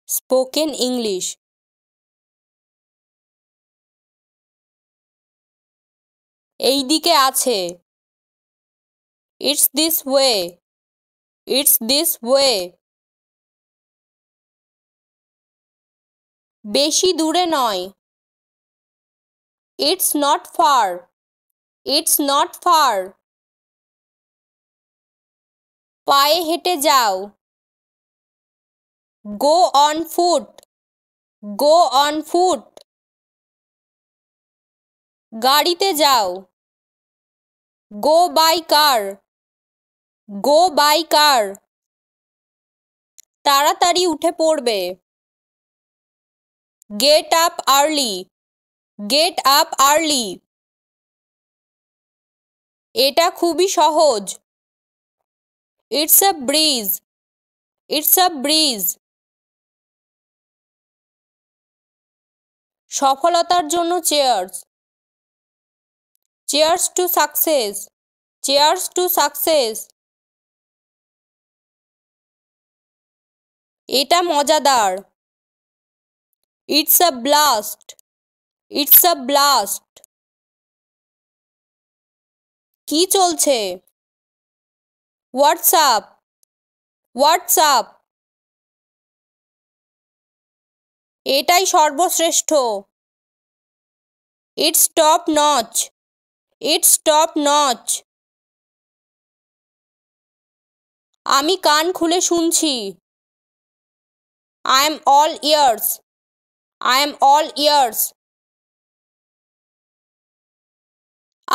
Spoken English. এই দিকে আছে। It's this way. It's this way. বেশি দূরে নয়। It's not far. It's not far. পায়ে হেঁটে যাও। Go on foot. Go on foot. গাড়িতে যাও। Go by car. Go by car. তাড়াতাড়ি উঠে পড়বে। Get up early. Get up early. এটা খুবই সহজ। It's a breeze. It's a breeze. সফলতার জন্য cheers. Cheers to success. Cheers to success. এটা মজাদার। It's a blast. It's a blast. কি চলছে? হোয়াটসঅ্যাপ। হোয়াটসঅ্যাপ। এটাই সর্বশ্রেষ্ঠ। It's top notch. It's top notch. আমি কান খুলে শুনছি। I am all ears. I am all ears.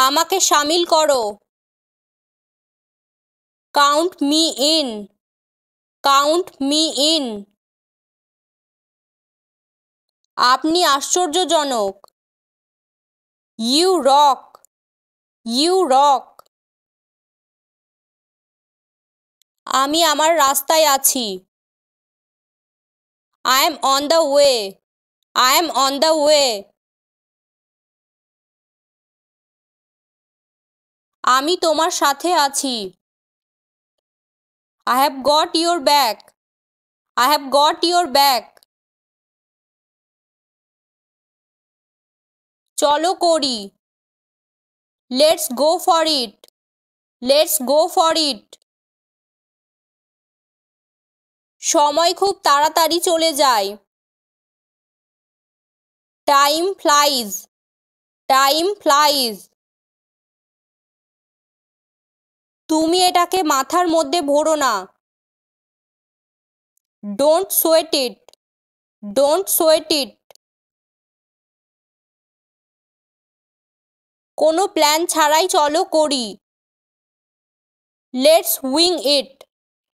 আমাকে শামিল করো। Count me in. Count me in. আপনি আশ্চর্যজনক। You rock. You rock. আমি আমার রাস্তায় আছি। I am on the way. I am on the way. আমি তোমার সাথে আছি। I have got your back. I have got your back. চলো করি। Let's go for it. Let's go for it. সময় খুব তাড়াতাড়ি চলে যায়। Time flies. Time flies. তুমি এটাকে মাথার মধ্যে ভরো না। Don't sweat it. Don't sweat it. কোনো প্ল্যান ছাড়াই চলো করি। Let's wing it.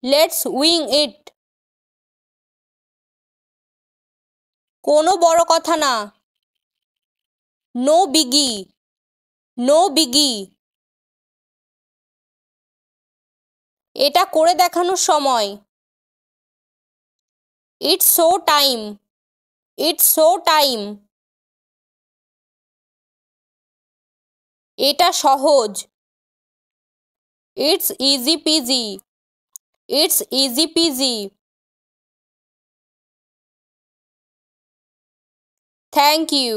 Let's wing it. কোনো বড় কথা না। No biggie. No biggie. এটা করে দেখানোর সময়। It's so time. It's so time. এটা সহজ। It's easy peasy. It's easy peasy. Thank you.